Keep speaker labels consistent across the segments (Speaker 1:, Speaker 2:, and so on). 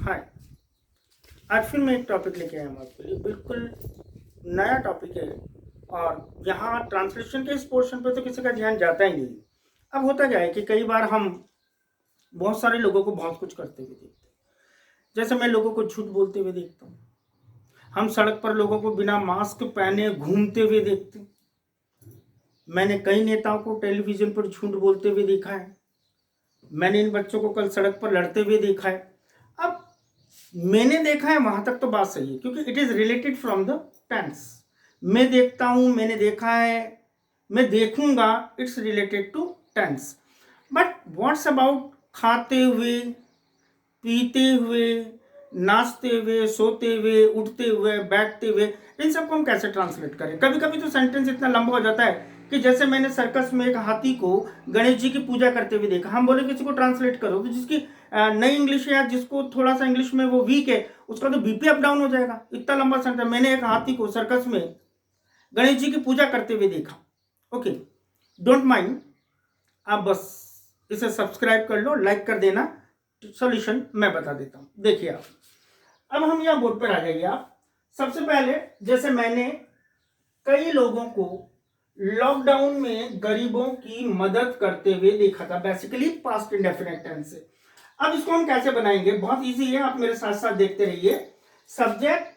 Speaker 1: हाय। आज फिर मैं एक टॉपिक लेके आया हूँ आपके लिए, बिल्कुल नया टॉपिक है। और यहाँ ट्रांसलेशन के इस पोर्शन पे तो किसी का ध्यान जाता ही नहीं। अब होता क्या है कि कई बार हम बहुत सारे लोगों को बहुत कुछ करते हुए देखते हैं। जैसे मैं लोगों को झूठ बोलते हुए देखता हूँ, हम सड़क पर लोगों को बिना मास्क पहने घूमते हुए देखते हैं। मैंने कई नेताओं को टेलीविजन पर झूठ बोलते हुए देखा है। मैंने इन बच्चों को कल सड़क पर लड़ते हुए देखा है। अब मैंने देखा है वहां तक तो बात सही है, क्योंकि it is related from the tense. मैं देखता हूं, मैंने देखा है, मैं देखूंगा, it's related to tense. But what's about खाते हुए, पीते हुए, नाचते हुए, सोते हुए, उठते हुए, बैठते हुए, इन सबको हम कैसे ट्रांसलेट करें? कभी कभी तो सेंटेंस इतना लंबा हो जाता है कि जैसे मैंने सर्कस में एक हाथी को गणेश जी की पूजा करते हुए देखा। हम बोले किसी को ट्रांसलेट करो, तो जिसकी नई इंग्लिश है या जिसको थोड़ा सा इंग्लिश में वो वीक है, उसका तो बीपी अप डाउन हो जाएगा। इतना लंबा सेंटेंस, मैंने एक हाथी को सर्कस में गणेश जी की पूजा करते हुए देखा। ओके, डोंट माइंड, आप बस इसे सब्सक्राइब कर लो, लाइक कर देना। सॉल्यूशन मैं बता देता हूं, देखिए आप। अब हम यहाँ बोर्ड पर आ जाइए आप। सबसे पहले, जैसे मैंने कई लोगों को लॉकडाउन में गरीबों की मदद करते हुए देखा था, बेसिकली पास्ट इंडेफिनिट टेंस से। अब इसको हम कैसे बनाएंगे? बहुत इजी है, आप मेरे साथ साथ देखते रहिए। सब्जेक्ट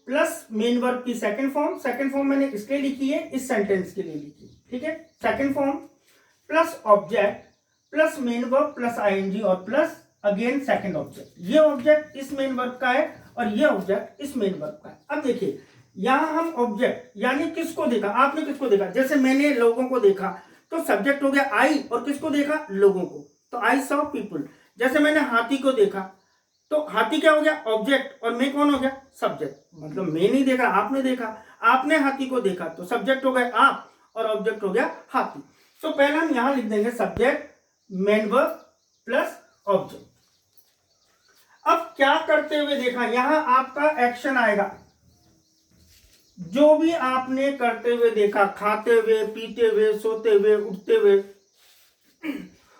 Speaker 1: प्लस मेन वर्ब की सेकंड फॉर्म। सेकंड फॉर्म मैंने इसलिए लिखी है, इस सेंटेंस के लिए लिखी, ठीक है। Second form plus object plus main verb plus ING और प्लस अगेन सेकंड ऑब्जेक्ट। ये ऑब्जेक्ट इस मेन वर्ब का है और ये ऑब्जेक्ट इस मेन वर्ब का है। अब देखिए, यहां हम ऑब्जेक्ट यानी किसको देखा? आपने किसको देखा? जैसे मैंने लोगों को देखा, तो सब्जेक्ट हो गया आई, और किसको देखा? लोगों को। तो आई सॉ पीपल। जैसे मैंने हाथी को देखा, तो हाथी क्या हो गया? ऑब्जेक्ट, और मैं कौन हो गया? सब्जेक्ट। मतलब मैं नहीं देखा, आपने देखा। आपने हाथी को देखा, तो सब्जेक्ट हो गए आप और ऑब्जेक्ट हो गया हाथी। तो पहले हम यहां लिख देंगे subject main verb plus object. अब क्या करते हुए देखा? यहां आपका एक्शन आएगा। जो भी आपने करते हुए देखा, खाते हुए, पीते हुए, सोते हुए, उठते हुए,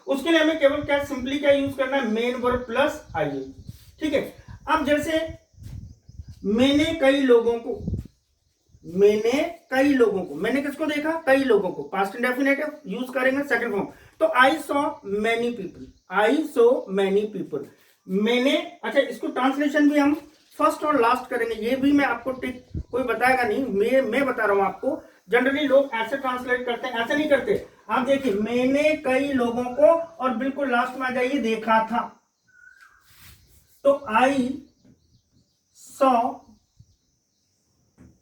Speaker 1: उसके लिए हमें केवल क्या, सिंपली क्या यूज करना है? मेन वर्ब प्लस आईएनजी, ठीक है। अब जैसे मैंने कई लोगों को, मैंने किसको देखा? कई लोगों को। पास्ट इंडेफिनिट यूज करेंगे सेकंड फॉर्म। तो I saw many people, I saw many people. मैंने, अच्छा, इसको ट्रांसलेशन भी हम फर्स्ट और लास्ट करेंगे। ये भी मैं आपको टिक कोई बताएगा नहीं, मैं बता रहा हूं आपको। जनरली लोग ऐसे ट्रांसलेट करते हैं, ऐसे नहीं करते। आप देखिए, मैंने कई लोगों को, और बिल्कुल लास्ट में आ जाइए, देखा था। तो I saw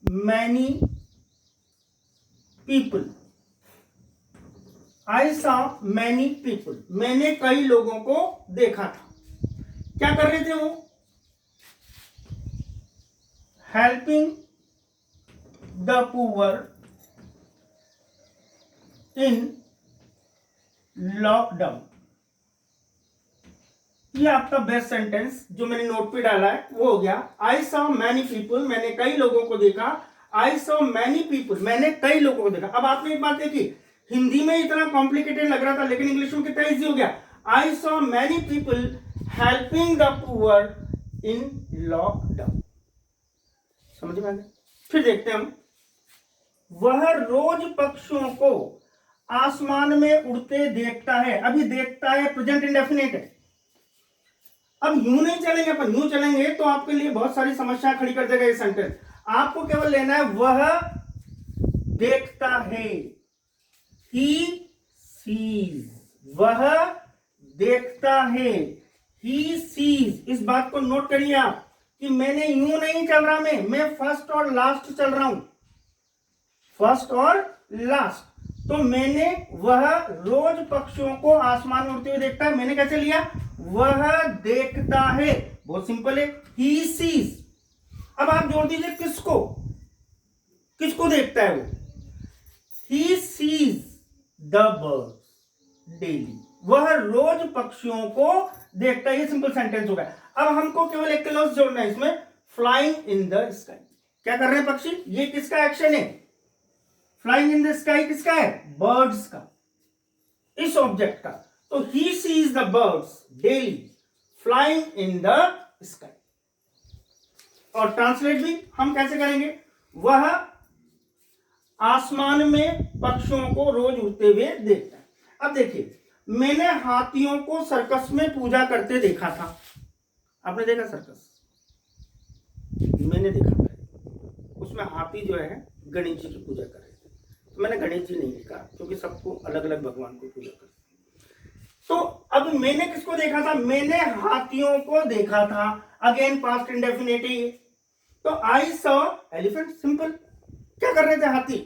Speaker 1: many people, I saw many people. मैंने कई लोगों को देखा था। क्या कर रहे थे वो? Helping the poor in lockdown. ये आपका बेस्ट सेंटेंस जो मैंने नोट पे डाला है वो हो गया। आई सॉ मैनी पीपल, मैंने कई लोगों को देखा। आई सॉ मैनी पीपल, मैंने कई लोगों को देखा। अब आपने एक बात देखी, हिंदी में इतना कॉम्प्लिकेटेड लग रहा था, लेकिन इंग्लिश में कितना इजी हो गया। I saw many people helping the poor in lockdown. समझ में आ गया? फिर देखते हैं हम। वह रोज पक्षियों को आसमान में उड़ते देखता है। अभी देखता है प्रेजेंट इंडेफिनिट है। अब यूं नहीं चलेंगे अपन, यूं चलेंगे तो आपके लिए बहुत सारी समस्या खड़ी कर देगा ये सेंटेंस। आपको केवल लेना है वह देखता है, ही सीज। वह देखता है, ही सीज। इस बात को नोट करिए आप कि मैंने यूं नहीं चल रहा, मैं फर्स्ट और लास्ट चल रहा हूं, फर्स्ट और लास्ट। तो मैंने, वह रोज पक्षियों को आसमान में उड़ते हुए देखता है। मैंने कैसे लिया? वह देखता है, बहुत सिंपल है, ही सीज। अब आप जोड़ दीजिए किसको, किसको देखता है वो? He sees the birds daily. वह रोज पक्षियों को देखता है। ये सिंपल सेंटेंस हो गया। अब हमको केवल एक क्लॉज जोड़ना है इसमें, फ्लाइंग इन द स्काई। क्या कर रहे हैं पक्षी? ये किसका एक्शन है? फ्लाइंग इन द स्काई किसका है? बर्ड्स का, इस ऑब्जेक्ट का। तो he sees the birds daily flying in the sky. और ट्रांसलेट भी हम कैसे करेंगे, वह आसमान में पक्षियों को रोज उड़ते हुए देखता है। अब देखिए, मैंने हाथियों को सर्कस में पूजा करते देखा था। आपने देखा सर्कस? मैंने देखा था, उसमें हाथी जो है गणेश जी की पूजा कर रहे थे। तो मैंने गणेश जी नहीं लिखा क्योंकि सबको अलग अलग भगवान को पूजा करते। तो अब मैंने किसको देखा था, मैंने हाथियों को देखा था। Again past indefinite. तो आई सॉ एलिफेंट, सिंपल। क्या कर रहे थे हाथी?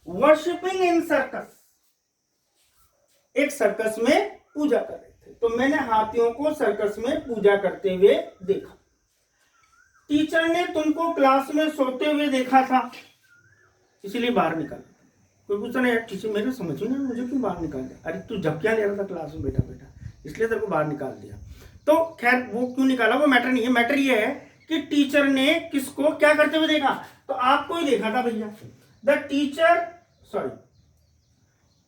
Speaker 1: वर्शिपिंग इन सर्कस, एक सर्कस में पूजा कर रहे थे। तो मैंने हाथियों को सर्कस में पूजा करते हुए देखा। टीचर ने तुमको क्लास में सोते हुए देखा था, इसलिए बाहर निकाला। कोई पूछता नहीं, यार टीचर मेरे समझ ही नहीं, मुझे क्यों बाहर निकाल दिया? अरे तू झपकियां ले रहा था क्लास में बैठा बैठा, इसलिए तेरे को बाहर निकाल दिया। तो खैर वो क्यों निकाला वो मैटर नहीं है। मैटर ये है कि टीचर ने किसको क्या करते हुए देखा, तो आपको ही देखा था भैया। द टीचर, सॉरी,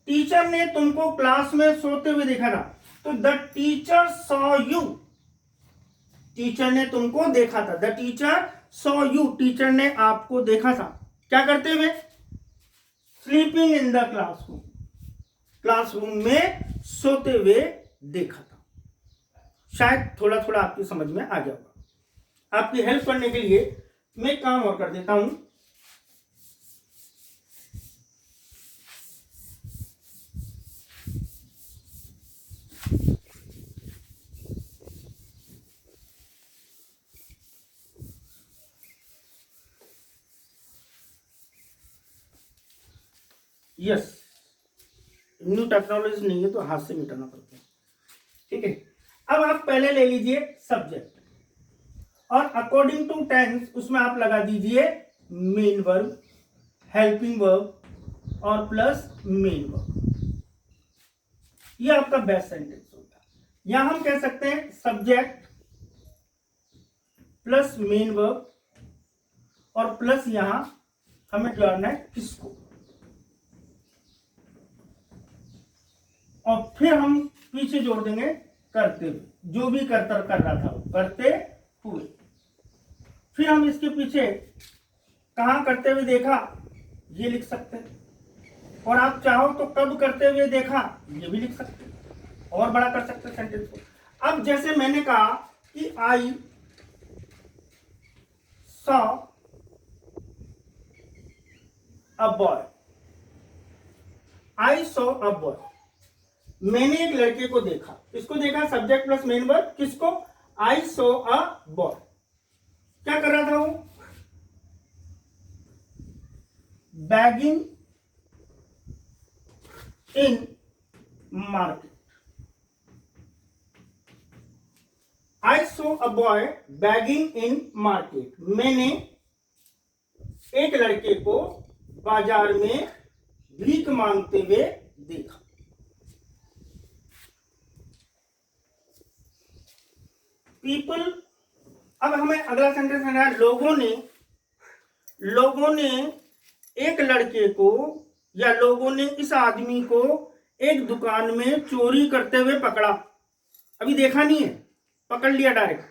Speaker 1: टीचर ने तुमको क्लास में सोते हुए देखा था। तो the teacher saw you, teacher ने तुमको देखा था। The teacher saw you, teacher ने आपको देखा था क्या करते हुए, sleeping in the classroom, classroom में सोते हुए देखा था। शायद थोड़ा थोड़ा आपकी समझ में आ गया होगा। आपकी हेल्प करने के लिए मैं काम और कर देता हूं। यस, न्यू टेक्नोलॉजी नहीं है तो हाथ से मिटाना पड़ता है। ठीक है, अब आप पहले ले लीजिए सब्जेक्ट और अकॉर्डिंग टू टेंस उसमें आप लगा दीजिए मेन वर्ब, हेल्पिंग वर्ब और प्लस मेन वर्ब। ये आपका बेस्ट सेंटेंस होगा। यहां हम कह सकते हैं सब्जेक्ट प्लस मेन वर्ब और प्लस यहां हमें जोड़ना है किसको, और फिर हम पीछे जोड़ देंगे करते हुए, जो भी करतर कर रहा था वो करते हुए। फिर हम इसके पीछे कहां करते हुए देखा ये लिख सकते हैं, और आप चाहो तो कब करते हुए देखा ये भी लिख सकते हैं, और बड़ा कर सकते हैं सेंटेंस को। अब जैसे मैंने कहा कि I saw a boy, I saw a boy, मैंने एक लड़के को देखा। इसको देखा सब्जेक्ट प्लस मेन वर्ब, किसको, आई सॉ अ बॉय। क्या कर रहा था वो, bagging in market. I saw a boy bagging in market, मैंने एक लड़के को बाजार में भीख मांगते हुए देखा। पीपल, अब हमें अगला सेंटेंस में है लोगों ने एक लड़के को या लोगों ने इस आदमी को एक दुकान में चोरी करते हुए पकड़ा। अभी देखा नहीं है, पकड़ लिया डायरेक्ट।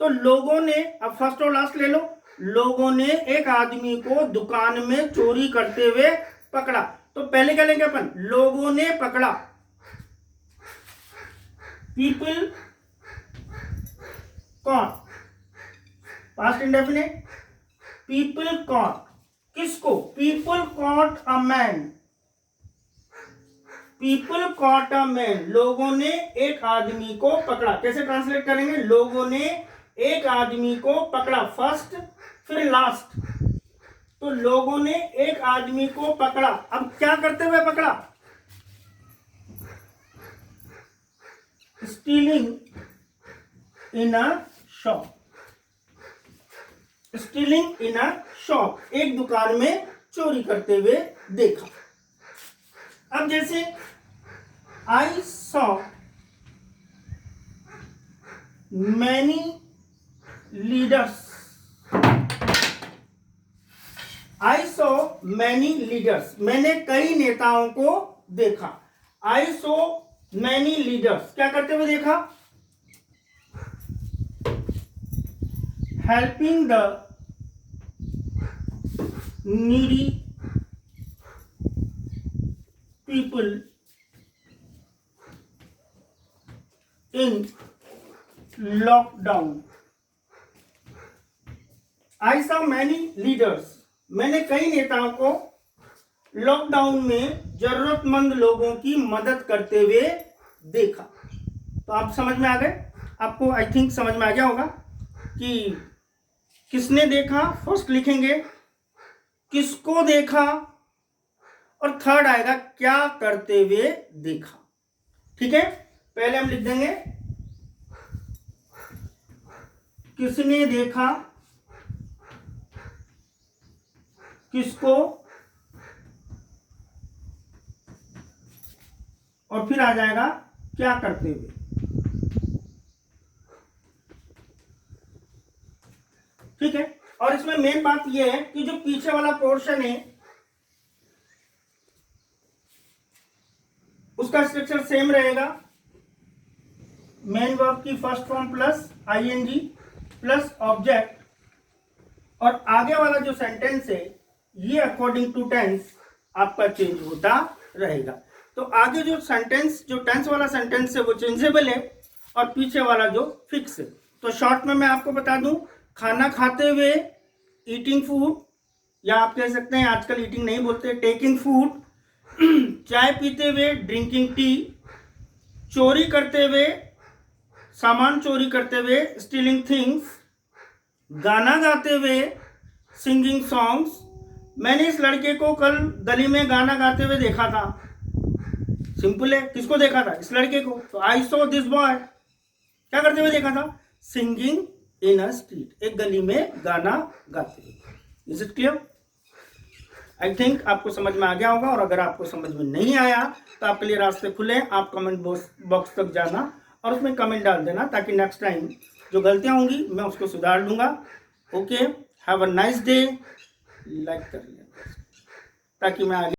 Speaker 1: तो लोगों ने, अब फर्स्ट और लास्ट ले लो, लोगों ने एक आदमी को दुकान में चोरी करते हुए पकड़ा। तो पहले क्या लेंगे अपन, लोगों ने पकड़ा, people caught, past indefinite, people caught किसको, people caught a man, people caught a man, लोगों ने एक आदमी को पकड़ा। कैसे ट्रांसलेट करेंगे, लोगों ने एक आदमी को पकड़ा, फर्स्ट फिर लास्ट। तो लोगों ने एक आदमी को पकड़ा। अब क्या करते हुए पकड़ा, स्टीलिंग इन अ शॉप, स्टीलिंग इन अ शॉप, एक दुकान में चोरी करते हुए देखा। अब जैसे I saw many leaders, I saw many leaders, मैंने कई नेताओं को देखा। आई सॉ मैनी लीडर्स, क्या करते हुए देखा, helping the needy people in lockdown. I saw many leaders, मैंने कई नेताओं को लॉकडाउन में जरूरतमंद लोगों की मदद करते हुए देखा। तो आप समझ में आ गए, आपको आई थिंक समझ में आ गया होगा कि किसने देखा, फर्स्ट लिखेंगे किसको देखा, और थर्ड आएगा क्या करते हुए देखा। ठीक है, पहले हम लिख देंगे किसने देखा, किसको, और फिर आ जाएगा क्या करते हुए। ठीक है, और इसमें मेन बात यह है कि जो पीछे वाला पोर्शन है उसका स्ट्रक्चर सेम रहेगा। मेन वर्ब की first form plus ING plus object, और आगे वाला जो सेंटेंस है ये अकॉर्डिंग टू टेंस आपका चेंज होता रहेगा। तो आगे जो सेंटेंस, जो टेंस वाला सेंटेंस है वो चेंजेबल है, और पीछे वाला जो फिक्स है। तो शॉर्ट में मैं आपको बता दूं, खाना खाते हुए ईटिंग फूड, या आप कह सकते हैं आजकल ईटिंग नहीं बोलते, टेकिंग फूड, चाय पीते हुए ड्रिंकिंग टी, चोरी करते हुए, सामान चोरी करते हुए स्टीलिंग थिंग्स, गाना गाते हुए सिंगिंग सॉन्ग्स। मैंने इस लड़के को कल गली में गाना गाते हुए देखा था। सिंपल है, किसको देखा था? इस लड़के को। तो आई सॉ दिस बॉय, क्या करते हुए देखा था? सिंगिंग इन अ स्ट्रीट, एक गली में गाना गाते हुए। Is it clear? I think आपको समझ में आ गया होगा, और अगर आपको समझ में नहीं आया तो आपके लिए रास्ते खुले, आप कमेंट बॉक्स तक जाना और उसमें कमेंट डाल देना, ताकि नेक्स्ट टाइम जो गलतियां होंगी मैं उसको सुधार लूंगा। Okay, have a nice day, like कर लेना ताकि मैं आगे